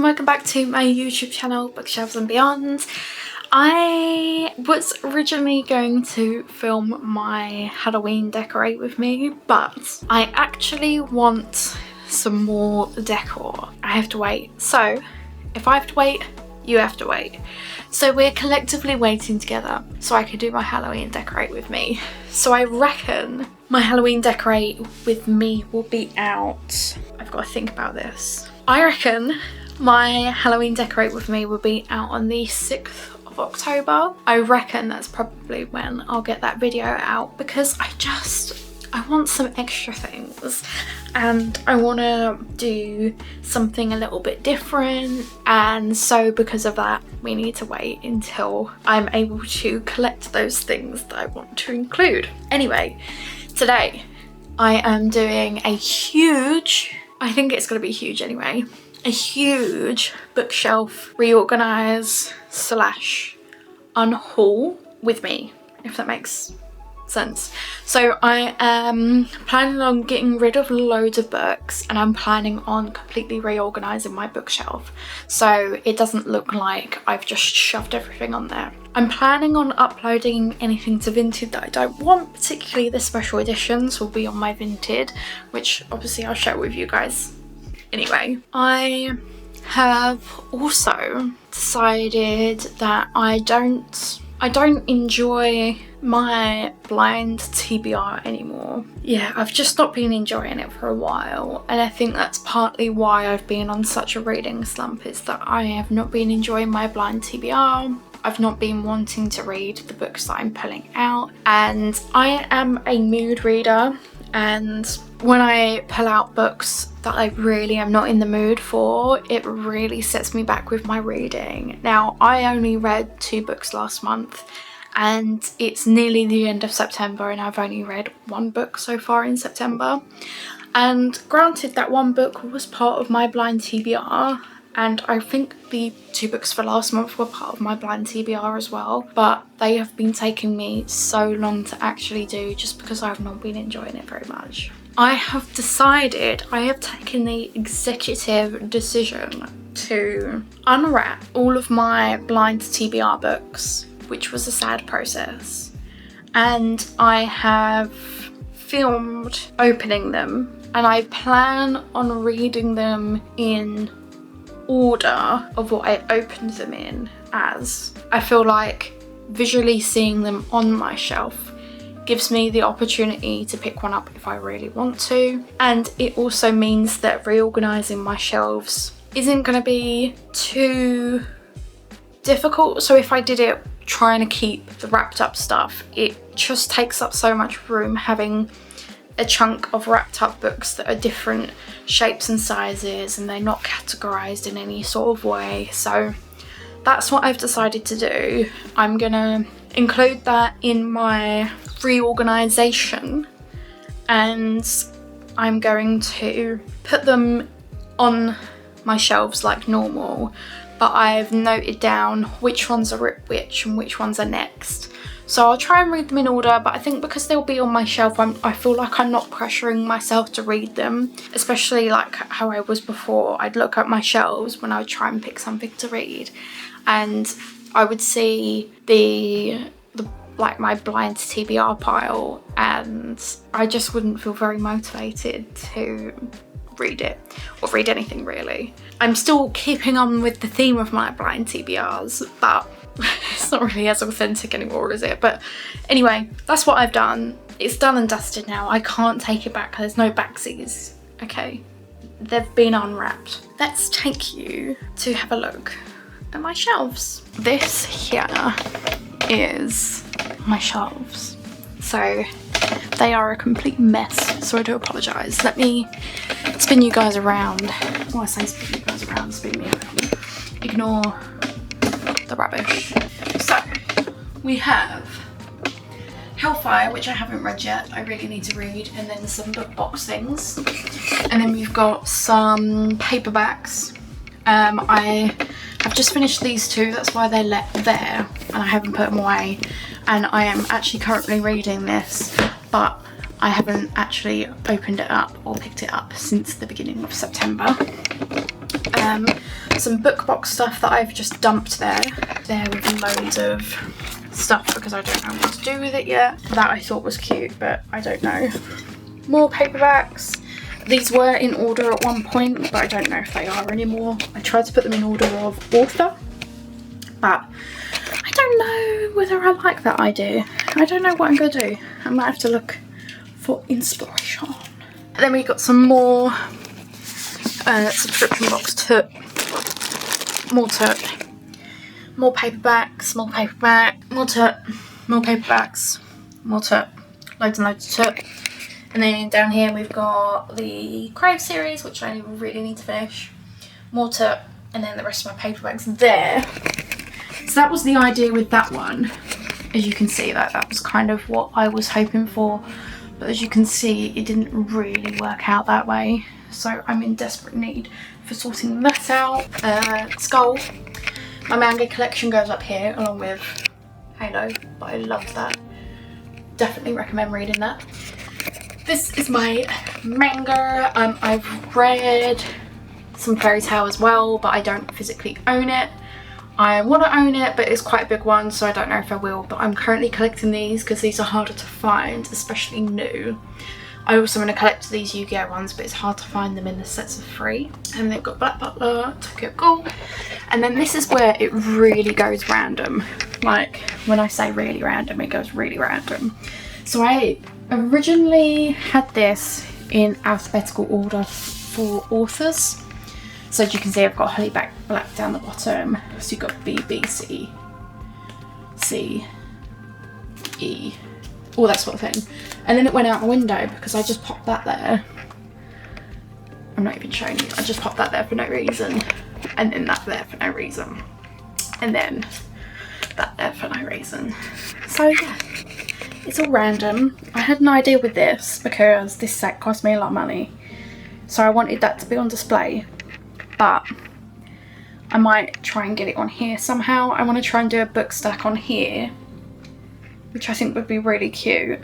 and welcome back to my YouTube channel, Bookshelves and Beyond. I was originally going to film my Halloween decorate with me, but I actually want some more decor. I have to wait. So if I have to wait, you have to wait. So we're collectively waiting together so I can do my Halloween decorate with me. So I reckon my Halloween decorate with me will be out. I've got to think about this. I reckon my Halloween decorate with me will be out on the 6th of October. I reckon that's probably when I'll get that video out, because I want some extra things and I want to do something a little bit different, and so because of that we need to wait until I'm able to collect those things that I want to include. Anyway, today I am doing a huge, I think it's going to be huge anyway, a huge bookshelf reorganize slash unhaul with me, if that makes sense. So I am planning on getting rid of loads of books, and I'm planning on completely reorganizing my bookshelf so it doesn't look like I've just shoved everything on there. I'm planning on uploading anything to Vinted that I don't want, particularly the special editions will be on my Vinted, which obviously I'll share with you guys. Anyway, I have also decided that I don't enjoy my blind TBR anymore. Yeah, I've just not been enjoying it for a while, and I think that's partly why I've been on such a reading slump, is that I have not been enjoying my blind TBR. I've not been wanting to read the books that I'm pulling out, and I am a mood reader, and when I pull out books that I really am not in the mood for, it really sets me back with my reading. Now, I only read 2 books last month and it's nearly the end of September and I've only read 1 book so far in September. And granted, that 1 book was part of my blind TBR, and I think the 2 books for last month were part of my blind TBR as well, but they have been taking me so long to actually do just because I've not been enjoying it very much. I have decided, I have taken the executive decision to unwrap all of my blind TBR books, which was a sad process, and I have filmed opening them, and I plan on reading them in order of what I opened them in, as I feel like visually seeing them on my shelf gives me the opportunity to pick one up if I really want to, and it also means that reorganizing my shelves isn't going to be too difficult. So if I did it trying to keep the wrapped up stuff, it just takes up so much room having a chunk of wrapped up books that are different shapes and sizes and they're not categorized in any sort of way. So that's what I've decided to do. I'm gonna include that in my reorganization, and I'm going to put them on my shelves like normal, but I've noted down which ones are which and which ones are next. So I'll try and read them in order, but I think because they'll be on my shelf, I feel like I'm not pressuring myself to read them, especially like how I was before. I'd look at my shelves when I would try and pick something to read, and I would see the like my blind TBR pile, and I just wouldn't feel very motivated to read it or read anything really. I'm still keeping on with the theme of my blind TBRs, but it's not really as authentic anymore, is it? But anyway, that's what I've done. It's done and dusted now. I can't take it back. There's no backsies. Okay, they've been unwrapped. Let's take you to have a look at my shelves. This here is my shelves. So they are a complete mess, so I do apologise. Let me spin you guys around. Oh, I say spin you guys around, spin me around. Ignore the rubbish. So we have Hellfire, which I haven't read yet, I really need to read, and then some book box things, and then we've got some paperbacks. I have just finished these 2, that's why they're there and I haven't put them away, and I am actually currently reading this, but I haven't actually opened it up or picked it up since the beginning of September. some book box stuff that I've just dumped there with loads of stuff because I don't know what to do with it yet. That I thought was cute, but I don't know. More paperbacks. These were in order at one point, but I don't know if they are anymore. I tried to put them in order of author, but I don't know whether I like that idea. I don't know what I'm going to do. I might have to look for inspiration. And then we got some more subscription box more paperbacks, more paperback, more paperbacks, more loads and loads of And then down here we've got the Crave series, which I really need to finish, more and then the rest of my paperbacks there. So that was the idea with that one. As you can see, that was kind of what I was hoping for, but as you can see, it didn't really work out that way. So I'm in desperate need for sorting that out. Skull. My manga collection goes up here along with Halo, but I loved that. Definitely recommend reading that. This is my manga. I've read some fairy tale as well, but I don't physically own it. I want to own it, but it's quite a big one, so I don't know if I will. But I'm currently collecting these because these are harder to find, especially new. I also want to collect these Yu-Gi-Oh ones, but it's hard to find them in the sets of 3. And they've got Black Butler, Tokyo Ghoul, and then this is where it really goes random. Like, when I say really random, it goes really random. So I originally had this in alphabetical order for authors. So as you can see, I've got Honeyback Black down the bottom. So you've got B, B, C, C, E, all that sort of thing. And then it went out the window because I just popped that there. I'm not even showing you. I just popped that there for no reason. And then that there for no reason. And then that there for no reason. So yeah, it's all random. I had an idea with this because this set cost me a lot of money. So I wanted that to be on display. But I might try and get it on here somehow. I want to try and do a book stack on here, which I think would be really cute,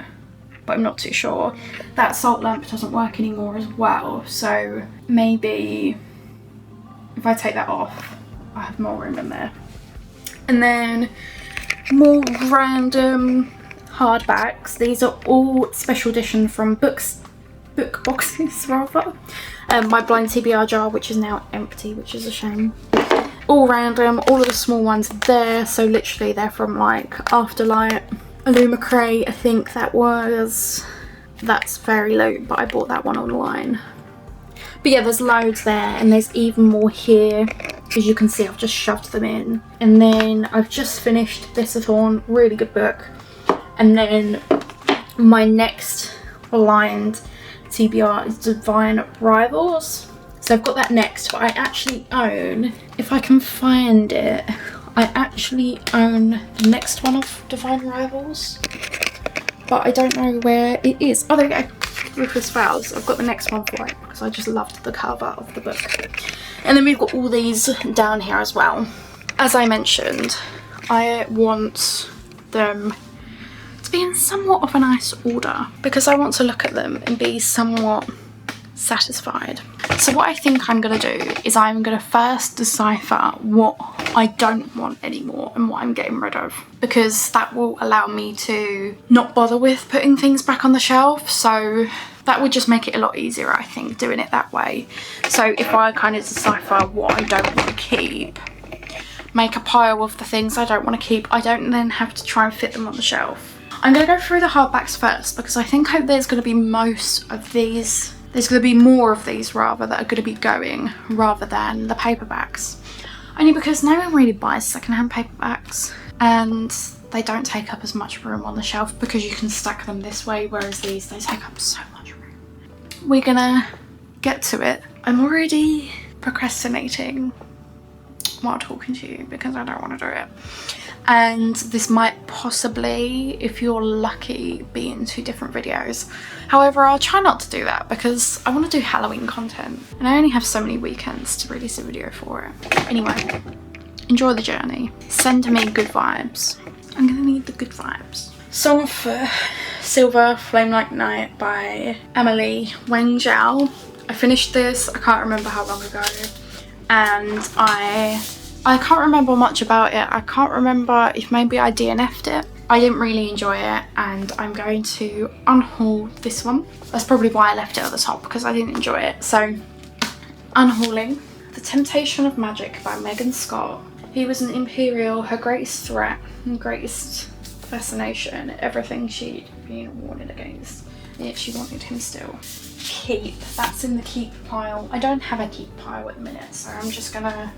but I'm not too sure. That salt lamp doesn't work anymore as well, so maybe if I take that off, I have more room in there. And then more random hardbacks. These are all special edition from book boxes rather. My blind TBR jar, which is now empty, which is a shame. All random, all of the small ones there, so literally they're from like Afterlight, Illumicrate, I think that's Fairy Loot, but I bought that one online. But yeah, there's loads there, and there's even more here. As you can see, I've just shoved them in. And then I've just finished This a Thorn, really good book. And then my next aligned TBR is Divine Rivals. So I've got that next, but I actually own, if I can find it, I actually own the next one of Divine Rivals, but I don't know where it is. Oh, there we go. Ruthless Vows. I've got the next one for it because I just loved the cover of the book. And then we've got all these down here as well. As I mentioned, I want them to be in somewhat of a nice order because I want to look at them and be somewhat satisfied. So what I think I'm going to do is I'm going to first decipher what I don't want anymore and what I'm getting rid of, because that will allow me to not bother with putting things back on the shelf. So that would just make it a lot easier, I think, doing it that way. So if I kind of decipher what I don't want to keep, make a pile of the things I don't want to keep, I don't then have to try and fit them on the shelf. I'm going to go through the hardbacks first because I think there's going to be most of these. There's going to be more of these rather that are going to be going rather than the paperbacks. Only because no one really buys secondhand paperbacks and they don't take up as much room on the shelf because you can stack them this way, whereas these, they take up so much room. We're gonna get to it. I'm already procrastinating while talking to you because I don't want to do it. And this might possibly, if you're lucky, be in 2 different videos. However, I'll try not to do that because I want to do Halloween content and I only have so many weekends to release a video for it. Anyway, enjoy the journey. Send me good vibes. I'm gonna need the good vibes. Song for Silver Flame Like Night by Emily Wang Zhao. I finished this, I can't remember how long ago, and I can't remember much about it. I can't remember if maybe I DNF'd it. I didn't really enjoy it, and I'm going to unhaul this one. That's probably why I left it at the top, because I didn't enjoy it. So, unhauling The Temptation of Magic by Megan Scott. He was an Imperial, her greatest threat and greatest fascination, everything she'd been warned against, yet she wanted him still. Keep, that's in the keep pile. I don't have a keep pile at the minute, so I'm just gonna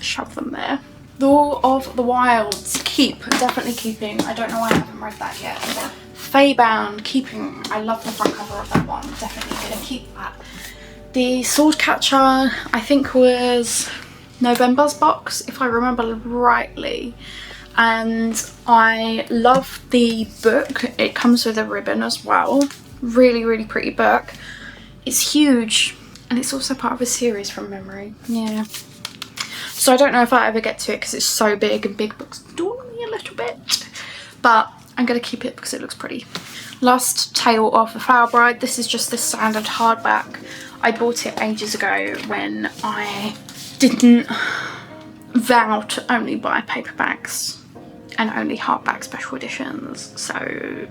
shove them there. Law of the Wilds, keep, definitely keeping. I don't know why I haven't read that yet. Feybound, keeping. I love the front cover of that one, definitely gonna keep that. The Swordcatcher, I think was November's box, if I remember rightly, and I love the book. It comes with a ribbon as well. Really, really pretty book. It's huge, and it's also part of a series from memory. Yeah. So I don't know if I ever get to it because it's so big, and big books dawn me a little bit. But I'm going to keep it because it looks pretty. Last Tale of the Flower Bride. This is just the standard hardback. I bought it ages ago when I didn't vow to only buy paperbacks and only hardback special editions. So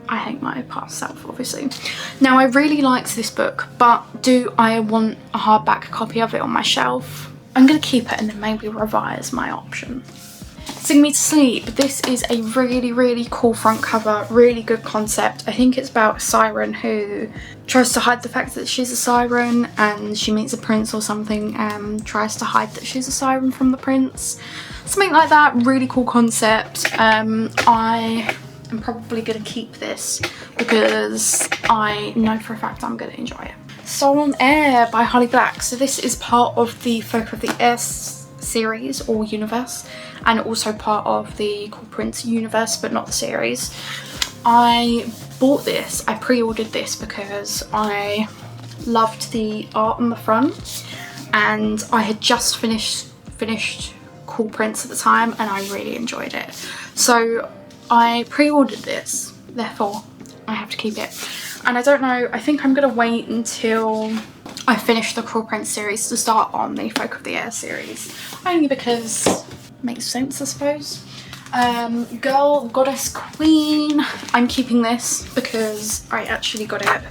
I hate my past self, obviously. Now, I really liked this book, but do I want a hardback copy of it on my shelf? I'm going to keep it and then maybe revise my option. Sing Me to Sleep. This is a really, really cool front cover, really good concept. I think it's about a siren who tries to hide the fact that she's a siren, and she meets a prince or something and tries to hide that she's a siren from the prince. Something like that, really cool concept. I am probably going to keep this because I know for a fact I'm going to enjoy it. Soul on Air by Holly Black. So this is part of the Folk of the Air series or universe, and also part of the Cool Prince universe, but not the series. I bought this, I pre-ordered this because I loved the art on the front, and I had just finished Cool Prince at the time, and I really enjoyed it. So I pre-ordered this, therefore I have to keep it. And I don't know, I think I'm going to wait until I finish the Cruel Prince series to start on the Folk of the Air series. Only because it makes sense, I suppose. Girl, Goddess, Queen. I'm keeping this because I actually got it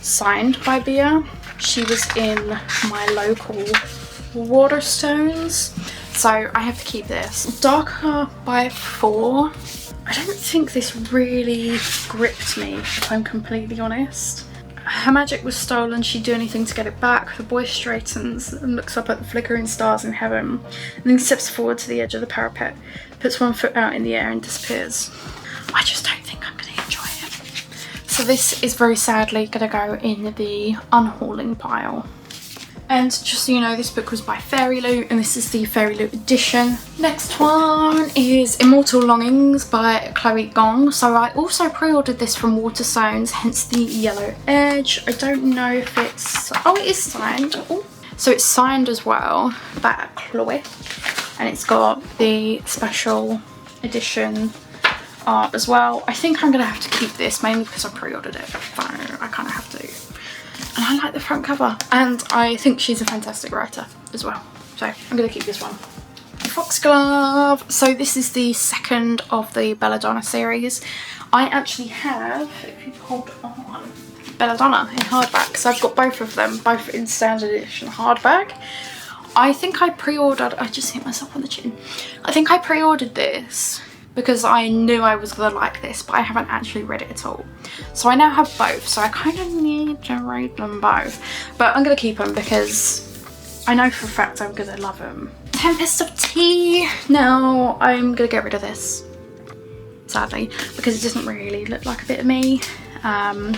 signed by Bea. She was in my local Waterstones, so I have to keep this. Darker by 4. I don't think this really gripped me, if I'm completely honest. Her magic was stolen, she'd do anything to get it back. The boy straightens and looks up at the flickering stars in heaven, and then steps forward to the edge of the parapet, puts one foot out in the air and disappears. I just don't think I'm going to enjoy it. So this is very sadly going to go in the unhauling pile. And just so you know, this book was by Fairy Loot, and this is the Fairy Loot edition. Next one is Immortal Longings by Chloe Gong. So I also pre-ordered this from Waterstones, hence the yellow edge. I don't know if it's... oh, it is signed. Ooh. So it's signed as well by Chloe, and it's got the special edition art as well. I think I'm going to have to keep this, mainly because I pre-ordered it, so I kind of have to. And I like the front cover, and I think she's a fantastic writer as well, so I'm going to keep this one. Foxglove. So this is the second of the Belladonna series. I actually have, if you hold on, Belladonna in hardback, so I've got both of them, both in standard edition hardback. I think I pre-ordered, I just hit myself on the chin. I think I pre-ordered this because I knew I was going to like this, but I haven't actually read it at all. So I now have both, so I kind of need to read them both. But I'm going to keep them because I know for a fact I'm going to love them. Tempest of Tea. Now I'm going to get rid of this, sadly, because it doesn't really look like a bit of me. I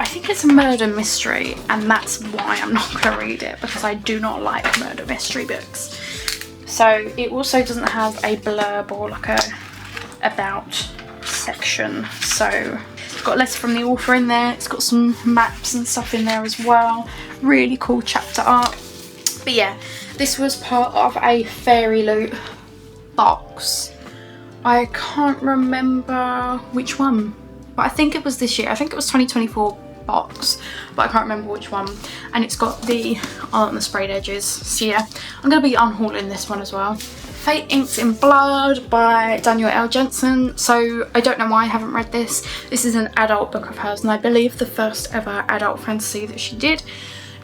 think it's a murder mystery, and that's why I'm not going to read it, because I do not like murder mystery books. So it also doesn't have a blurb or like a about section, so it's got a letter from the author in there. It's got some maps and stuff in there as well. Really cool chapter art. But yeah, this was part of a Fairy Loot box. I can't remember which one, but I think it was this year. I think it was 2024 box, but I can't remember which one. And it's got the art on the sprayed edges. So yeah, I'm going to be unhauling this one as well. Fate Inks in Blood by Daniel L. Jensen. So I don't know why I haven't read this. This is an adult book of hers, and I believe the first ever adult fantasy that she did.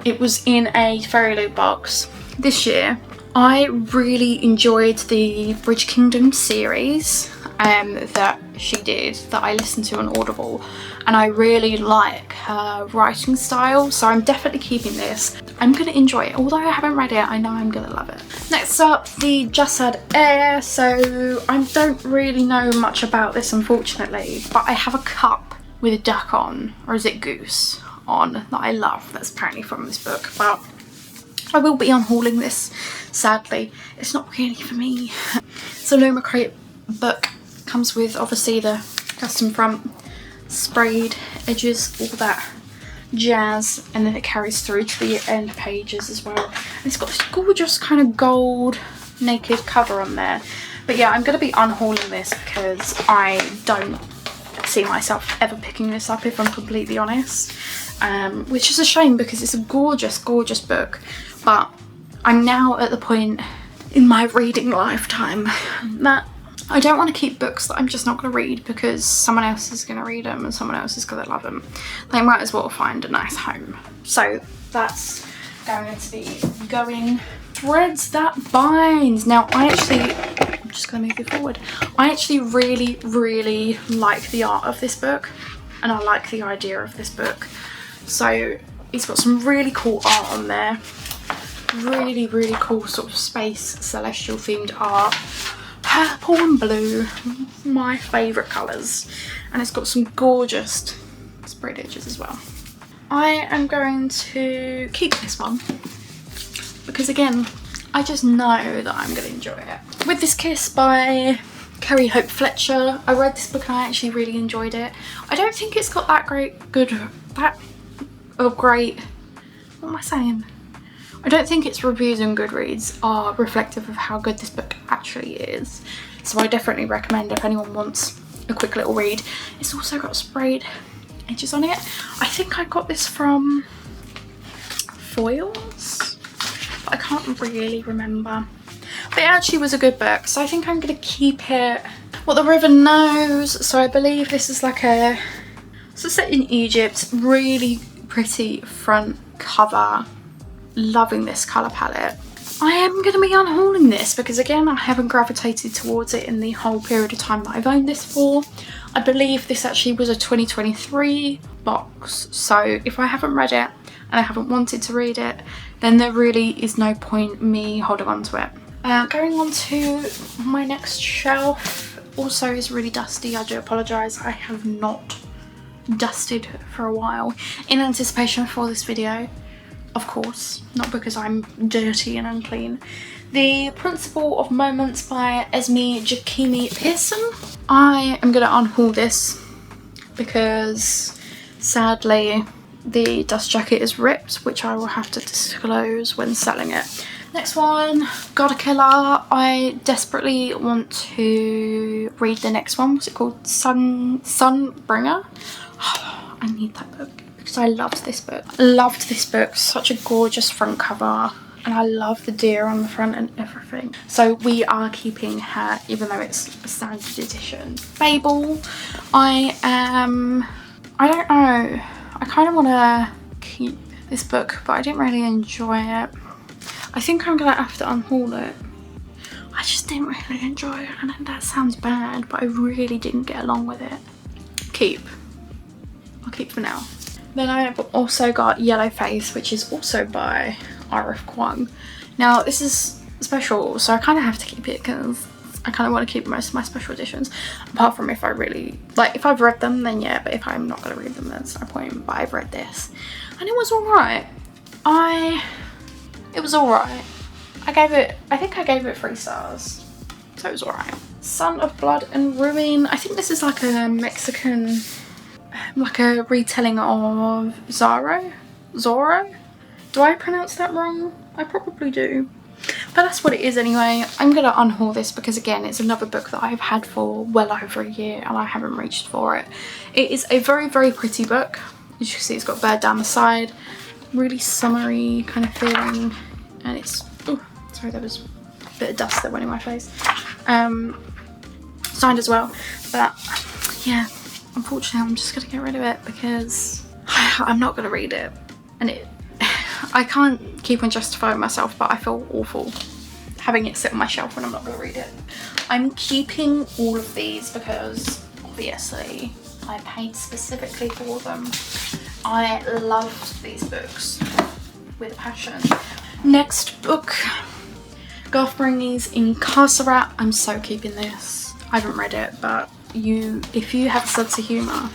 It was in a Fairy Loot box this year. I really enjoyed the Bridge Kingdom series that she did, that I listened to on Audible, and I really like her writing style, so I'm definitely keeping this. I'm going to enjoy it. Although I haven't read it, I know I'm going to love it. Next up, the Jasad Air. So I don't really know much about this, unfortunately, but I have a cup with a duck on, or is it goose on, that I love. That's apparently from this book, but I will be unhauling this, sadly. It's not really for me. It's a Luma Crate book. Comes with obviously the custom front, sprayed edges, all that jazz, and then it carries through to the end pages as well. And it's got this gorgeous kind of gold naked cover on there. But yeah, I'm going to be unhauling this because I don't see myself ever picking this up, if I'm completely honest. Which is a shame because it's a gorgeous, gorgeous book. But I'm now at the point in my reading lifetime that I don't want to keep books that I'm just not going to read because someone else is going to read them and someone else is going to love them. They might as well find a nice home. So that's going to be going Threads That Binds. Now I'm just going to move it forward. I actually really, really like the art of this book, and I like the idea of this book. So it's got some really cool art on there. Really, really cool sort of space celestial themed art. Purple and blue, my favourite colours, and it's got some gorgeous sprayed edges as well. I am going to keep this one because again, I just know that I'm going to enjoy it. With This Kiss by Kerry Hope Fletcher. I read this book and I actually really enjoyed it. I don't think it's got that great, what am I saying? I don't think its reviews on Goodreads are reflective of how good this book actually is. So I definitely recommend if anyone wants a quick little read. It's also got sprayed edges on it. I think I got this from Foils, but I can't really remember. But it actually was a good book, so I think I'm going to keep it. What the River Knows. So I believe this is like a... So set in Egypt. Really pretty front cover. Loving this colour palette. I am going to be unhauling this because again I haven't gravitated towards it in the whole period of time that I've owned this for. I believe this actually was a 2023 box, so if I haven't read it and I haven't wanted to read it, then there really is no point me holding on to it. Going on to my next shelf, also is really dusty. I do apologise, I have not dusted for a while in anticipation for this video. Of course, not because I'm dirty and unclean. The Principle of Moments by Esme Jakimi Pearson. I am going to unhaul this because sadly the dust jacket is ripped, which I will have to disclose when selling it. Next one, Gotta Killer. I desperately want to read the next one. What's it called? Sunbringer? Oh, I need that book. Because I loved this book. Loved this book. Such a gorgeous front cover. And I love the deer on the front and everything. So we are keeping her, even though it's a standard edition. Fable. I don't know. I kind of want to keep this book, but I didn't really enjoy it. I think I'm going to have to unhaul it. I just didn't really enjoy it. And that sounds bad, but I really didn't get along with it. Keep. I'll keep for now. Then I have also got Yellow Face, which is also by R.F. Kuang. Now this is special, so I kind of have to keep it because I kind of want to keep most of my special editions. Apart from if I really, like if I've read them then yeah, but if I'm not going to read them then there's no point. But I've read this and it was alright. It was alright. I think I gave it 3 stars. So it was alright. Son of Blood and Ruin. I think this is like a Mexican, like a retelling of Zorro? Do I pronounce that wrong? I probably do. But that's what it is anyway. I'm going to unhaul this because again it's another book that I've had for well over a year and I haven't reached for it. It is a very, very pretty book. As you can see, it's got a bird down the side. Really summery kind of feeling. And it's, oh, sorry, there was a bit of dust that went in my face. Signed as well. But yeah, unfortunately I'm just gonna get rid of it because I'm not gonna read it. And I can't keep on justifying myself, but I feel awful having it sit on my shelf when I'm not gonna read it. I'm keeping all of these because obviously I paid specifically for them. I loved these books with a passion. Next book, Garth Marenghi's Incarcerat. I'm so keeping this. I haven't read it, but if you have a sense of humour,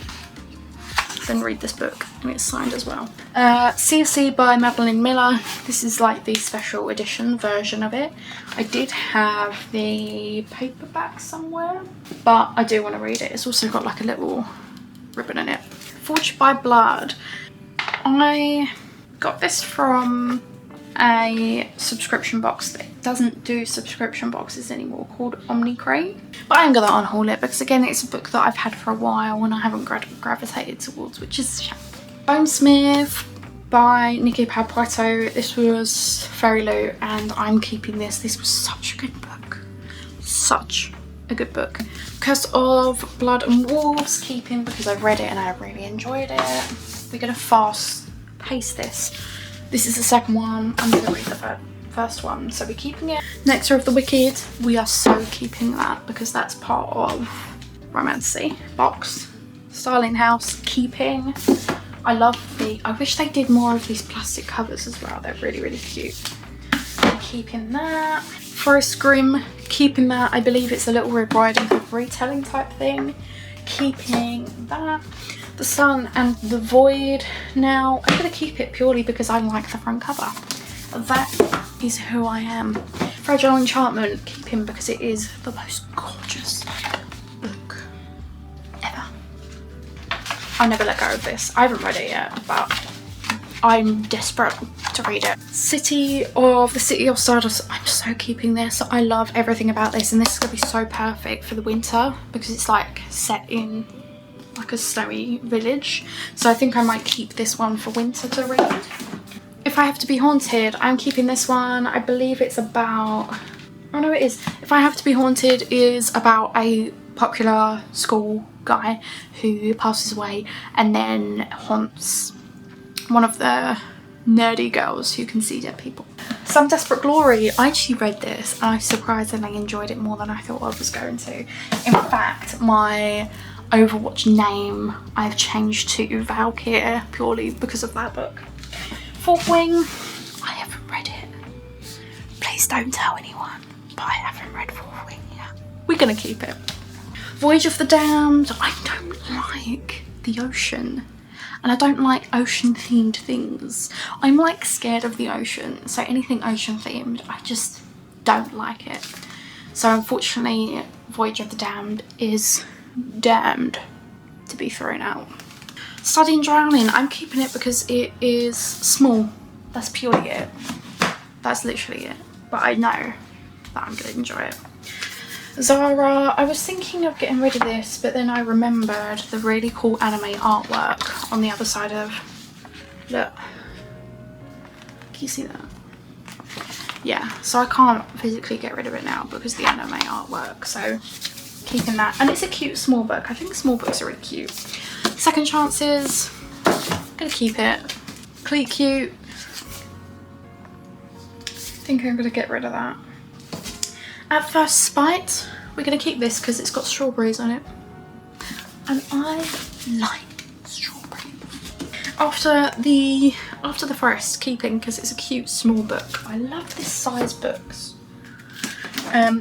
then read this book, and it's signed as well. CSC by Madeline Miller. This is like the special edition version of it. I did have the paperback somewhere, but I do want to read it. It's also got like a little ribbon in it. Forged by Blood. I got this from a subscription box that doesn't do subscription boxes anymore, called Omnicrate. But I'm gonna unhaul it because again it's a book that I've had for a while and I haven't gravitated towards, which is a shame. Bonesmith by Nikki Palpueto. This was Fairy Loot and I'm keeping this. This was such a good book. Such a good book. Curse of Blood and Wolves, keeping because I've read it and I really enjoyed it. We're gonna fast pace this. This is the second one. I'm gonna read the first one, so we're keeping it. Nectar of the Wicked, we are so keeping that because that's part of Romancy. Box, Starling House, keeping. I love I wish they did more of these plastic covers as well. They're really, really cute. I'm keeping that. Forest Grimm, keeping that. I believe it's a Little Red Riding Hood retelling type thing. Keeping that. The Sun and the Void. Now, I'm going to keep it purely because I like the front cover. That is who I am. Fragile Enchantment, keep him because it is the most gorgeous book ever. I'll never let go of this. I haven't read it yet, but I'm desperate to read it. City of Stardust. I'm so keeping this. I love everything about this, and this is going to be so perfect for the winter because it's like set in like a snowy village. So I think I might keep this one for winter to read. If I Have to Be Haunted, I'm keeping this one. I believe it's about, oh no it is. If I Have to Be Haunted is about a popular school guy who passes away and then haunts one of the nerdy girls who can see dead people. Some Desperate Glory. I actually read this and I surprisingly enjoyed it more than I thought I was going to. In fact, my Overwatch name I've changed to Valkyrie purely because of that book. Fourth Wing, I haven't read it. Please don't tell anyone, but I haven't read Fourth Wing yet. We're gonna keep it. Voyage of the Damned. I don't like the ocean and I don't like ocean themed things. I'm like scared of the ocean, so anything ocean themed I just don't like it. So unfortunately Voyage of the Damned is damned to be thrown out. Studying Drowning, I'm keeping it because it is small. That's purely it. That's literally it. But I know that I'm gonna enjoy it. Zara, I was thinking of getting rid of this, but then I remembered the really cool anime artwork on the other side of, look, can you see that? Yeah, so I can't physically get rid of it now because the anime artwork, so keeping that. And it's a cute small book. I think small books are really cute. Second Chances, gonna keep it. Cleat Cute, I think I'm gonna get rid of that. At First Spite, we're gonna keep this because it's got strawberries on it. And I like strawberries. After the Forest, keeping because it's a cute small book. I love this size books.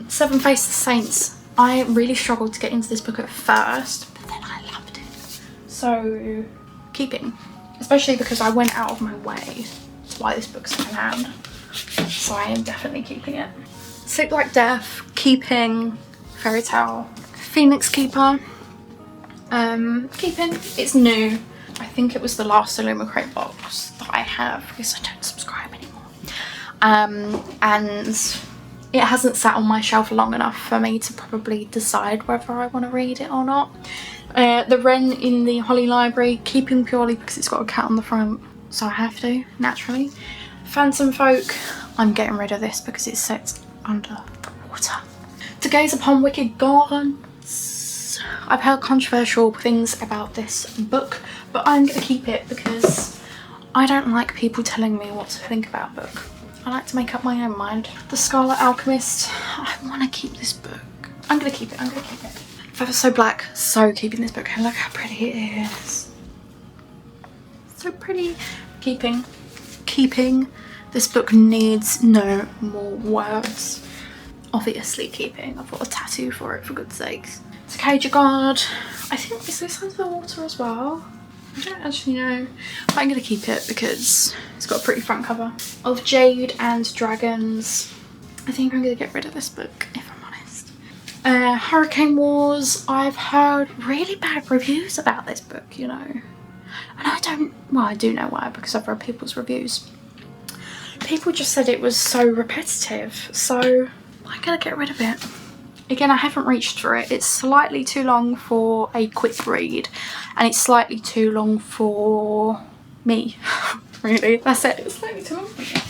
Seven Faces Saints. I really struggled to get into this book at first, but then I loved it. So, keeping. Especially because I went out of my way to buy this book secondhand. So I am definitely keeping it. Sleep Like Death, keeping. Fairy Tale. Phoenix Keeper. Keeping. It's new. I think it was the last Illumicrate box that I have because I don't subscribe anymore. And it hasn't sat on my shelf long enough for me to probably decide whether I want to read it or not. The Wren in the Holly Library, keeping purely because it's got a cat on the front, so I have to, naturally. Phantom Folk, I'm getting rid of this because it's set under the water. To Gaze Upon Wicked Gardens, I've heard controversial things about this book, but I'm going to keep it because I don't like people telling me what to think about a book. I like to make up my own mind. The Scarlet Alchemist, I want to keep this book. I'm going to keep it, I'm going to keep it. Feather So Black, so keeping this book. Look how pretty it is. So pretty. Keeping. This book needs no more words. Obviously keeping. I've got a tattoo for it, for good's sakes. To Cage Your Guard, I think, is this under the water as well? I don't actually know, but I'm going to keep it because it's got a pretty front cover. Of Jade and Dragons, I think I'm going to get rid of this book if I'm honest. Hurricane Wars, I've heard really bad reviews about this book, you know. And I do know why, because I've read people's reviews. People just said it was so repetitive, so I'm going to get rid of it. Again, I haven't reached for it. It's slightly too long for a quick read, and it's slightly too long for me. Really, that's it. It's slightly too long for me.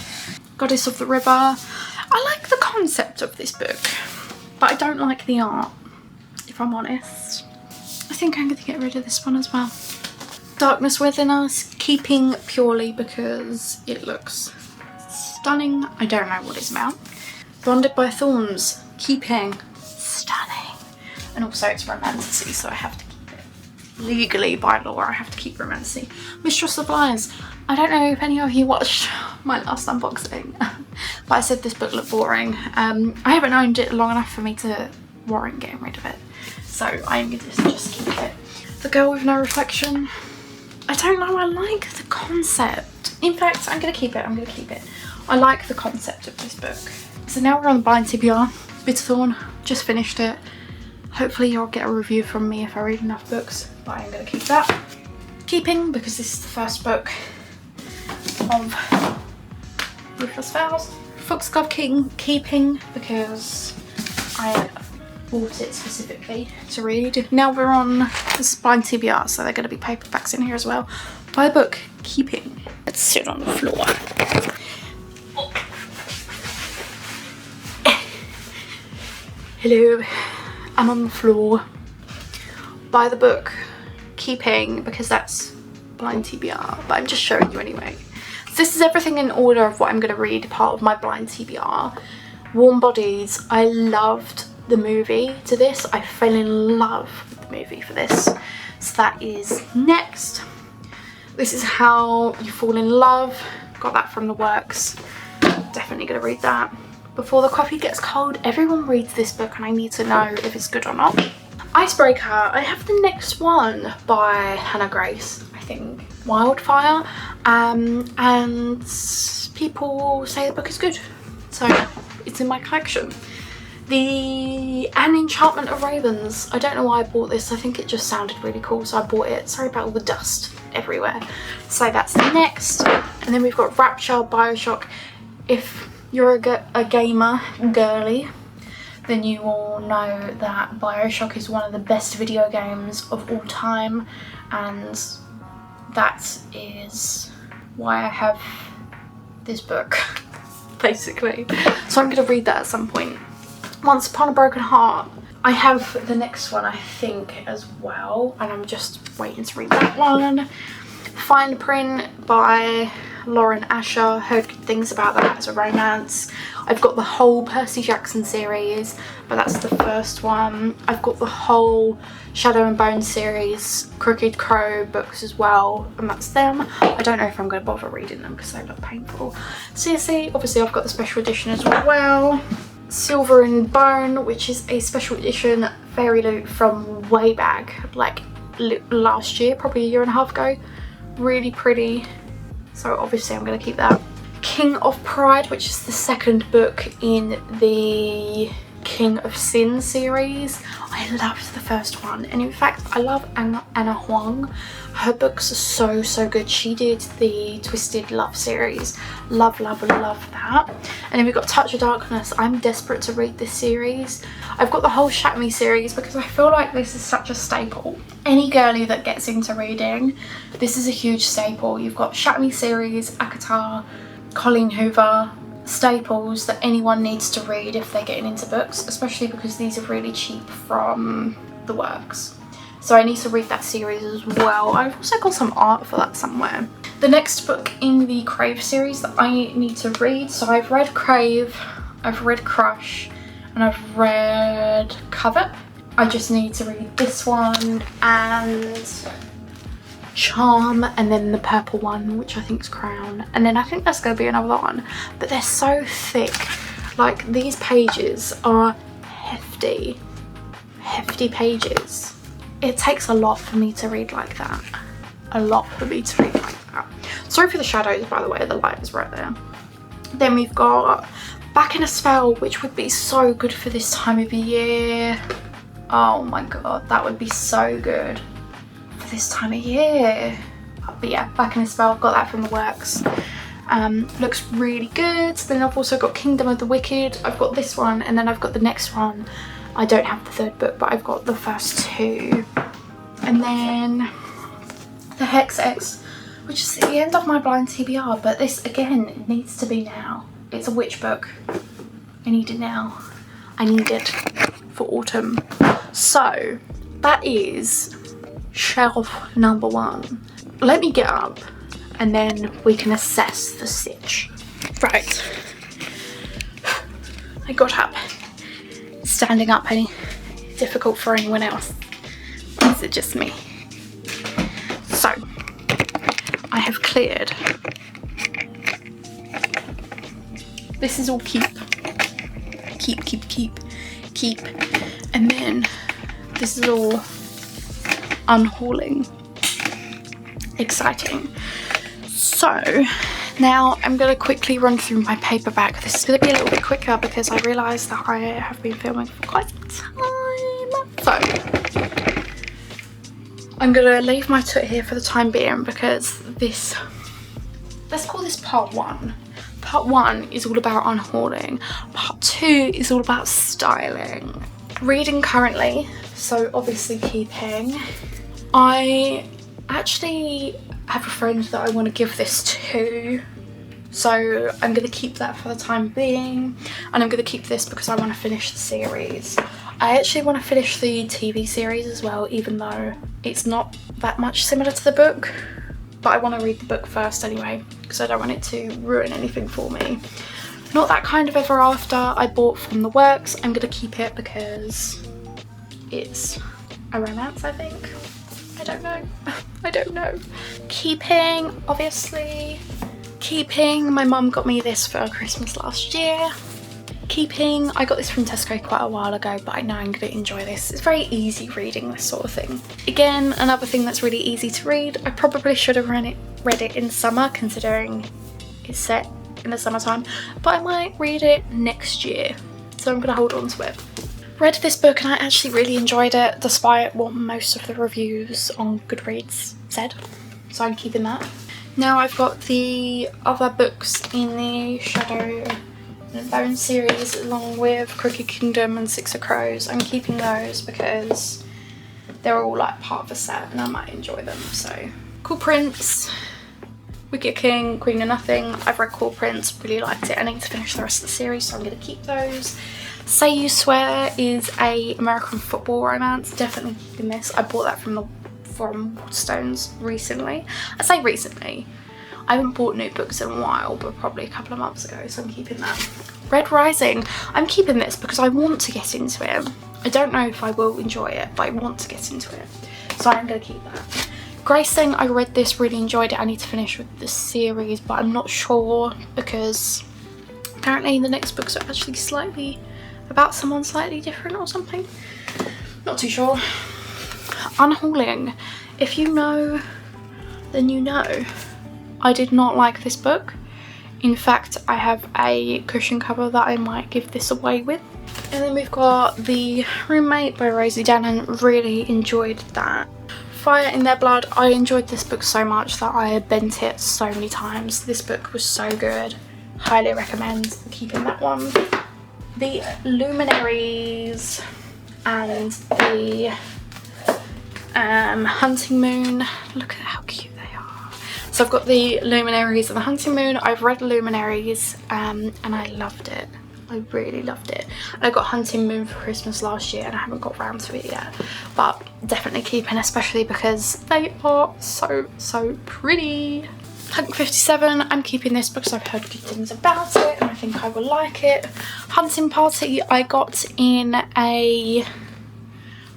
Goddess of the River. I like the concept of this book, but I don't like the art, if I'm honest. I think I'm going to get rid of this one as well. Darkness Within Us, keeping purely because it looks stunning. I don't know what it's about. Bonded by Thorns, keeping. Stunning. And also it's romantasy, so I have to keep it. Legally, by law, I have to keep romantasy. Mistress of Lies. I don't know if any of you watched my last unboxing, but I said this book looked boring. I haven't owned it long enough for me to warrant getting rid of it, so I'm going to just keep it. The Girl with No Reflection. I don't know, I like the concept. In fact, I'm going to keep it, I'm going to keep it. I like the concept of this book. So now we're on the blind TBR. Bitterthorn, just finished it. Hopefully you'll get a review from me if I read enough books, but I'm going to keep that. Keeping, because this is the first book of Ruthless Vows. Foxglove King, keeping, because I bought it specifically to read. Now we're on the blind TBR, so they're going to be paperbacks in here as well. Buy the book, keeping. Let's sit on the floor. Hello, I'm on the floor. Buy the book, keeping, because that's blind TBR, but I'm just showing you anyway. So this is everything in order of what I'm going to read, part of my blind TBR. Warm Bodies, I loved the movie to this. I fell in love with the movie for this. So that is next. This is How You Fall in Love. Got that from the works. Definitely going to read that. Before the Coffee Gets Cold. Everyone reads this book and I need to know if it's good or not. Icebreaker. I have the next one by Hannah Grace, I think. Wildfire. And people say the book is good. So it's in my collection. An Enchantment of Ravens. I don't know why I bought this. I think it just sounded really cool, so I bought it. Sorry about all the dust everywhere. So that's next. And then we've got Rapture, Bioshock. If you're a gamer girly, then you all know that Bioshock is one of the best video games of all time, and that is why I have this book, basically. So I'm going to read that at some point. Once Upon a Broken Heart. I have the next one, I think, as well, and I'm just waiting to read that one. Fine Print by Lauren Asher. Heard good things about that as a romance. I've got the whole Percy Jackson series, but that's the first one. I've got the whole Shadow and Bone series, Crooked Crow books as well, and that's them. I don't know if I'm going to bother reading them because they look painful. CSE, obviously I've got the special edition as well. Silver and Bone, which is a special edition fairy loot from way back, like last year, probably a year and a half ago. Really pretty, so obviously I'm going to keep that. King of Pride, which is the second book in the King of Sin series. I loved the first one, and in fact I love Anna Huang. Her books are so good. She did the Twisted Love series. Love that. And then we've got Touch of Darkness. I'm desperate to read this series. I've got the whole Shatter Me series because I feel like this is such a staple. Any girly that gets into reading, this is a huge staple. You've got Shatter Me series, ACOTAR, Colleen Hoover, staples that anyone needs to read if they're getting into books, especially because these are really cheap from the works. So I need to read that series as well. I've also got some art for that somewhere. The next book in the Crave series that I need to read, so I've read Crave, I've read Crush, and I've read Covet. I just need to read this one and Charm, and then the purple one, which I think is Crown, and then I think there's going to be another one, but they're so thick. Like, these pages are hefty pages. It takes a lot for me to read like that. Sorry for the shadows, by the way, the light is right there. Then we've got Back in a Spell, which would be so good for this time of year. Oh my god, that would be so good for this time of year. But yeah, Back in a Spell, I've got that from the works. Looks really good. Then I've also got Kingdom of the Wicked. I've got this one, and then I've got the next one. I don't have the third book, but I've got the first two. And then the Hex X, which is the end of my blind TBR, but this again needs to be now. It's a witch book. I need it now. I need it for autumn. So that is shelf number 1. Let me get up and then we can assess the stitch. Right, I got up. Standing up any difficult for anyone else? Is it just me? So I have cleared. This is all keep, and then this is all unhauling. Exciting. So now I'm going to quickly run through my paperback. This is going to be a little bit quicker because I realised that I have been filming for quite some time. So I'm going to leave my tut here for the time being because this, let's call this part 1. Part 1 is all about unhauling. Part 2 is all about styling. Reading currently, so obviously keeping. I actually have a friend that I want to give this to, so I'm going to keep that for the time being, and I'm going to keep this because I want to finish the series. I actually want to finish the TV series as well, even though it's not that much similar to the book, but I want to read the book first anyway because I don't want it to ruin anything for me. Not That Kind of Ever After I bought from the works. I'm going to keep it because it's a romance, I think. I don't know. I don't know. Keeping, obviously. Keeping, my mum got me this for Christmas last year. Keeping, I got this from Tesco quite a while ago, but I know I'm going to enjoy this. It's very easy reading this sort of thing. Again, another thing that's really easy to read. I probably should have read it in summer, considering it's set in the summertime, but I might read it next year, so I'm going to hold on to it. Read this book and I actually really enjoyed it, despite what most of the reviews on Goodreads said, so I'm keeping that. Now I've got the other books in the Shadow and Bone series, along with Crooked Kingdom and Six of Crows. I'm keeping those because they're all like part of a set and I might enjoy them. So Cool Prince, Wicked King, Queen of Nothing. I've read Cool Prince, really liked it. I need to finish the rest of the series, so I'm going to keep those. Say You Swear is a American football romance. Definitely keeping this. I bought that from Waterstones recently. I say recently. I haven't bought new books in a while, but probably a couple of months ago, so I'm keeping that. Red Rising. I'm keeping this because I want to get into it. I don't know if I will enjoy it, but I want to get into it, so I'm going to keep that. Gracing, I read this, really enjoyed it. I need to finish with the series, but I'm not sure because apparently the next books are actually slightly about someone slightly different or something. Not too sure. Unhauling. If you know, then you know. I did not like this book. In fact, I have a cushion cover that I might give this away with. And then we've got The Roommate by Rosie Dannon. Really enjoyed that. Fire in Their Blood. I enjoyed this book so much that I bent it so many times. This book was so good. Highly recommend keeping that one. The Luminaries and the Hunting Moon. Look at how cute they are. So I've got the Luminaries and the Hunting Moon. I've read the Luminaries and I loved it. I really loved it. I got Hunting Moon for Christmas last year and I haven't got round to it yet, but definitely keeping, especially because they are so pretty. Punk 57, I'm keeping this because I've heard good things about it and I think I will like it. Hunting Party, I got in a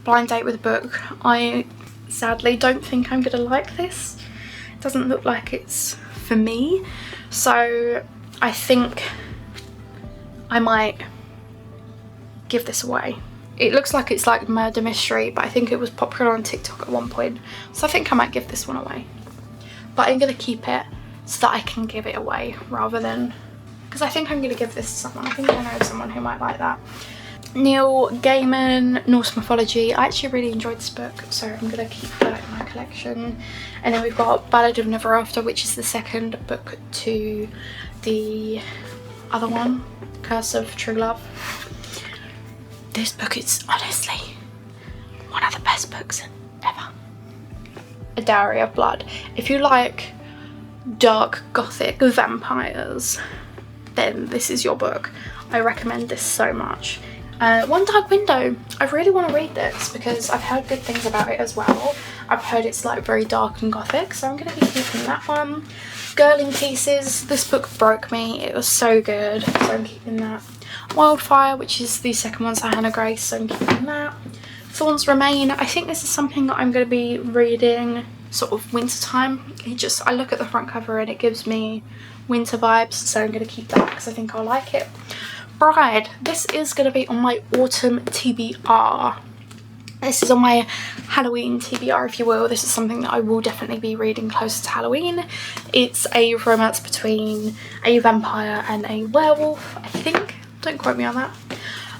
blind date with a book. I sadly don't think I'm gonna like this. It doesn't look like it's for me, so I think I might give this away. It looks like it's like murder mystery, but I think it was popular on TikTok at one point, so I think I might give this one away. But I'm gonna keep it so that I can give it away rather than, because I think I'm gonna give this to someone. I think I know someone who might like that. Neil Gaiman, Norse Mythology. I actually really enjoyed this book, so I'm gonna keep that in my collection. And then we've got Ballad of Never After, which is the second book to the other one, Curse of True Love. This book is honestly one of the best books ever. A Dowry of Blood. If you like dark gothic vampires, then this is your book. I recommend this so much. One Dark Window. I really want to read this because I've heard good things about it as well. I've heard it's like very dark and gothic, so I'm going to be keeping that one. Girl in Pieces. This book broke me. It was so good, so I'm keeping that. Wildfire, which is the second one to Hannah Grace, so I'm keeping that. Thorns Remain. I think this is something that I'm going to be reading sort of winter time. I look at the front cover and it gives me winter vibes, so I'm going to keep that because I think I'll like it. Bride. This is going to be on my autumn TBR. This is on my Halloween TBR, if you will. This is something that I will definitely be reading closer to Halloween. It's a romance between a vampire and a werewolf, I think. Don't quote me on that.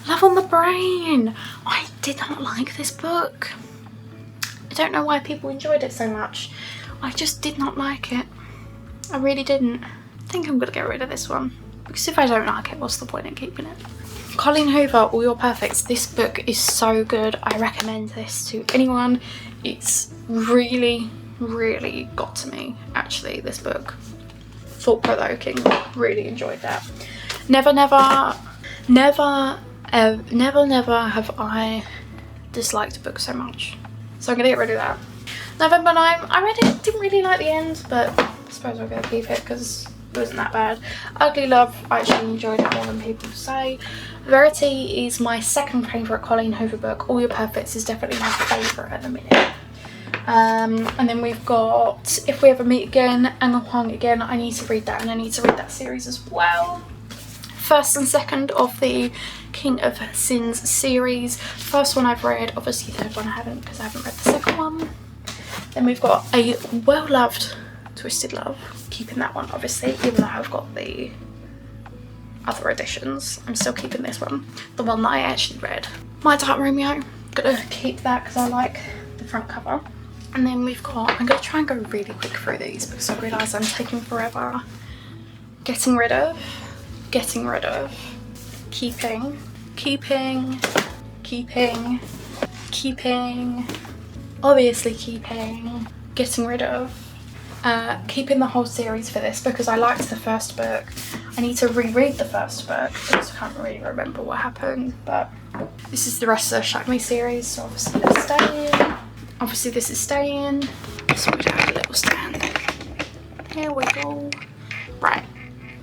Love on the Brain. I did not like this book. I don't know why people enjoyed it so much. I just did not like it. I really didn't. I think I'm going to get rid of this one. Because if I don't like it, what's the point in keeping it? Colleen Hoover, All Your Perfects. This book is so good. I recommend this to anyone. It's really got to me, actually, this book. Thought-provoking. Really enjoyed that. Never have I disliked a book so much. So I'm going to get rid of that. November 9, I read it, didn't really like the end, but I suppose I'm going to keep it because it wasn't that bad. Ugly Love, I actually enjoyed it more than people say. Verity is my second favourite Colleen Hoover book. All Your Perfects is definitely my favourite at the minute. And then we've got If We Ever Meet Again, unhauling again. I need to read that, and I need to read that series as well. First and second of the King of Sins series. First one I've read, obviously third one I haven't because I haven't read the second one. Then we've got a well-loved Twisted Love. Keeping that one, obviously, even though I've got the other editions. I'm still keeping this one, the one that I actually read. My Dark Romeo, gonna keep that because I like the front cover. And then we've got, I'm gonna try and go really quick through these because I realise I'm taking forever. Getting rid of, keeping, obviously keeping, getting rid of, keeping the whole series for this because I liked the first book. I need to reread the first book because I can't really remember what happened, but this is the rest of the Shack Me series, so obviously that's staying. Obviously this is staying. So we'd have a little stand. Here we go. Right,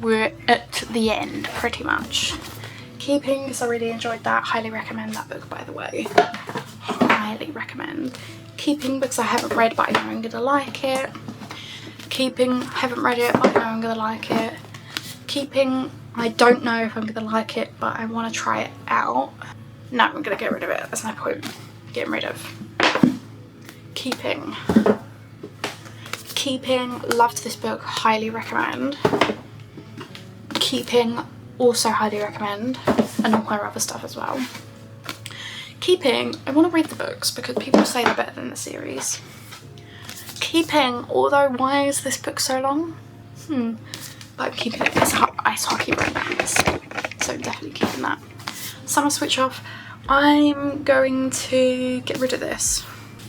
we're at the end pretty much. Keeping, because I really enjoyed that. Highly recommend that book, by the way. Highly recommend. Keeping, because I haven't read but I know I'm gonna like it. Keeping, haven't read it but I know I'm gonna like it. Keeping, I don't know if I'm gonna like it but I want to try it out. No, I'm gonna get rid of it. There's no point getting rid of. Keeping, loved this book, highly recommend. keeping, also highly recommend, and all my other stuff as well. Keeping, I want to read the books because people say they're better than the series. Keeping, although why is this book so long? But I'm keeping it. It's ice hockey romance, so definitely keeping that. Summer switch off. I'm going to get rid of this.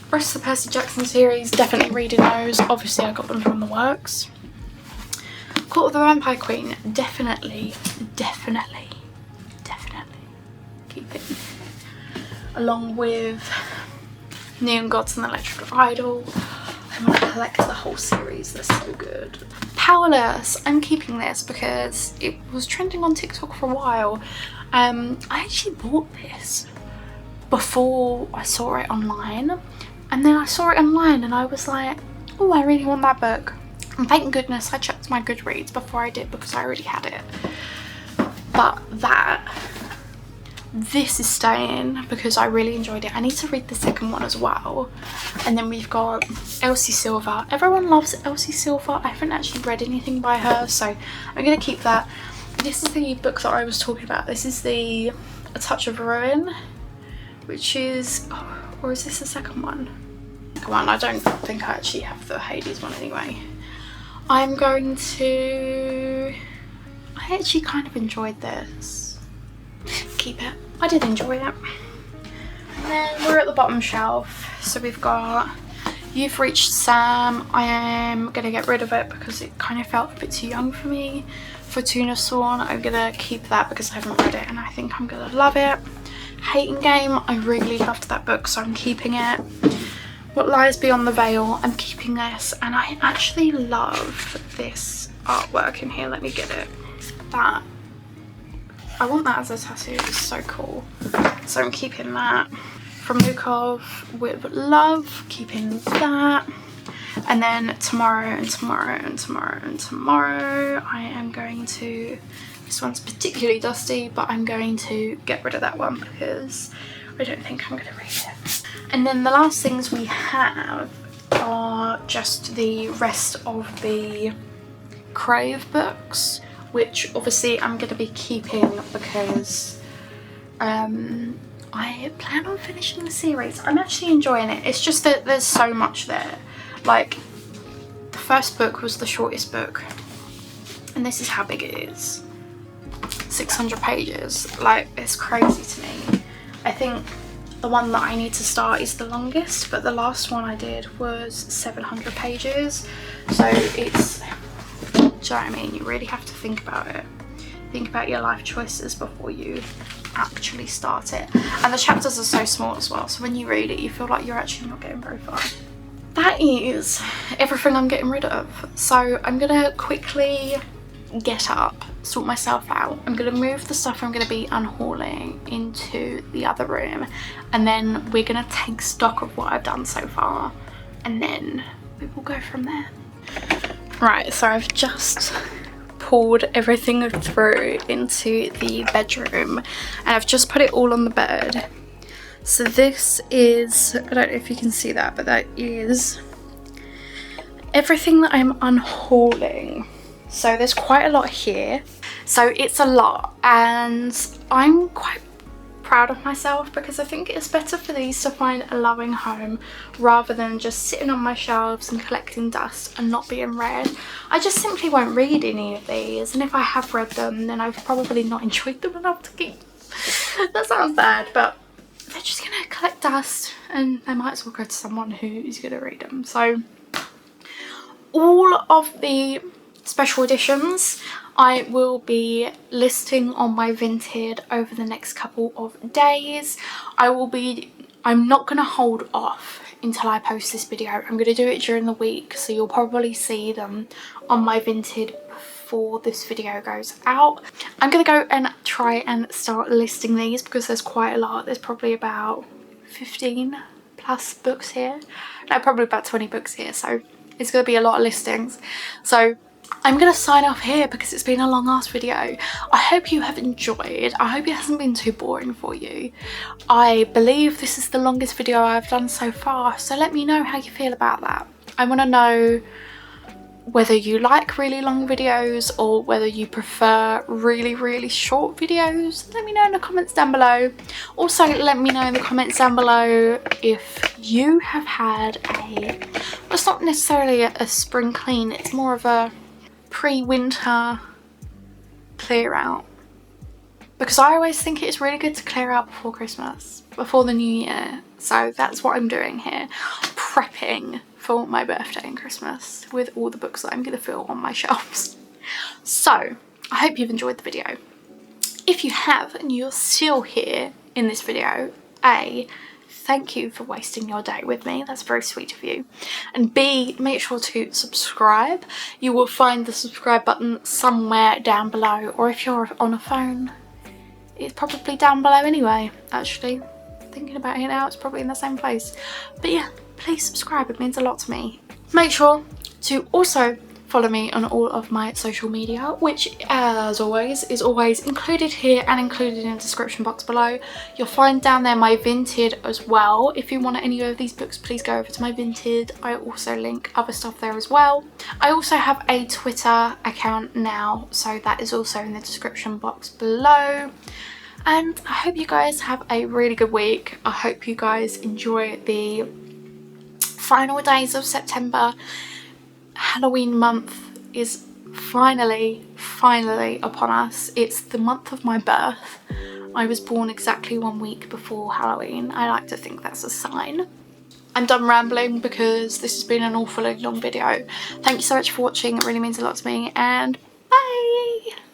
Rest of the Percy Jackson series, definitely reading those. Obviously I got them from the works. Court of the Vampire Queen, definitely keep it. Along with Neon Gods and Electric Idol. I want to collect the whole series, they're so good. Powerless, I'm keeping this because it was trending on TikTok for a while. I actually bought this before I saw it online, and then I saw it online and I was like, oh, I really want that book. And thank goodness I checked my Goodreads before I did because I already had it. But this is staying because I really enjoyed it. I need to read the second one as well. And then we've got Elsie Silver. Everyone loves Elsie Silver. I haven't actually read anything by her, so I'm going to keep that. This is the book that I was talking about. This is the A Touch of Ruin, which is, or is this the second one? Come on, I don't think I actually have the Hades one anyway. I'm going to, I actually kind of enjoyed this. Keep it. I did enjoy it. And then we're at the bottom shelf. So we've got You've Reached Sam. I am going to get rid of it because it kind of felt a bit too young for me. Fortuna Sworn, I'm going to keep that because I haven't read it and I think I'm going to love it. Hating Game, I really loved that book, so I'm keeping it. What Lies Beyond the Veil, I'm keeping this, and I actually love this artwork in here. Let me get it. That, I want that as a tattoo, it's so cool. So I'm keeping that. From Lukov with Love, keeping that. And then tomorrow and tomorrow and tomorrow and tomorrow, I am going to, this one's particularly dusty, but I'm going to get rid of that one because I don't think I'm going to read it. And then the last things we have are just the rest of the Crave books, which obviously I'm going to be keeping because I plan on finishing the series. I'm actually enjoying it. It's just that there's so much there. Like, the first book was the shortest book, and this is how big it is. 600 pages. Like, it's crazy to me. I think the one that I need to start is the longest, but the last one I did was 700 pages. So it's, do you know what I mean? You really have to think about it. Think about your life choices before you actually start it. And the chapters are so small as well, so when you read it you feel like you're actually not getting very far. That is everything I'm getting rid of. So I'm gonna quickly get up, sort myself out. I'm gonna move the stuff I'm gonna be unhauling into the other room, and then we're gonna take stock of what I've done so far, and then we will go from there. Right, so I've just pulled everything through into the bedroom and I've just put it all on the bed. So this is, I don't know if you can see that, but that is everything that I'm unhauling. So there's quite a lot here. So it's a lot, and I'm quite proud of myself because I think it's better for these to find a loving home rather than just sitting on my shelves and collecting dust and not being read. I just simply won't read any of these, and if I have read them then I've probably not enjoyed them enough to keep. That sounds bad, but they're just gonna collect dust and they might as well go to someone who is gonna read them. So all of the special editions I will be listing on my Vinted over the next couple of days. I'm not gonna hold off until I post this video. I'm gonna do it during the week, so you'll probably see them on my Vinted before this video goes out. I'm gonna go and try and start listing these because there's quite a lot. There's probably about 15 plus books here. No, probably about 20 books here, so it's gonna be a lot of listings. So I'm gonna sign off here because it's been a long ass video. I hope you have enjoyed. I hope it hasn't been too boring for you. I believe this is the longest video I've done so far, so let me know how you feel about that. I want to know whether you like really long videos or whether you prefer really short videos, let me know in the comments down below. Also, let me know in the comments down below if you have had well, it's not necessarily a spring clean, it's more of a pre-winter clear out, because I always think it's really good to clear out before Christmas, before the new year. So that's what I'm doing here, prepping for my birthday and Christmas with all the books that I'm going to fill on my shelves. So I hope you've enjoyed the video. If you have and you're still here in this video, A, thank you for wasting your day with me, that's very sweet of you, and B, make sure to subscribe. You will find the subscribe button somewhere down below, or if you're on a phone, it's probably down below anyway. Actually, thinking about it now, it's probably in the same place. But yeah, please subscribe, it means a lot to me. Make sure to also follow me on all of my social media, which as always is always included here and included in the description box below. You'll find down there my Vinted as well. If you want any of these books, please go over to my Vinted. I also link other stuff there as well. I also have a Twitter account now, so that is also in the description box below. And I hope you guys have a really good week. I hope you guys enjoy the final days of September. Halloween month is finally upon us. It's the month of my birth. I was born exactly 1 week before Halloween. I like to think that's a sign. I'm done rambling because this has been an awfully long video. Thank you so much for watching, it really means a lot to me, and bye!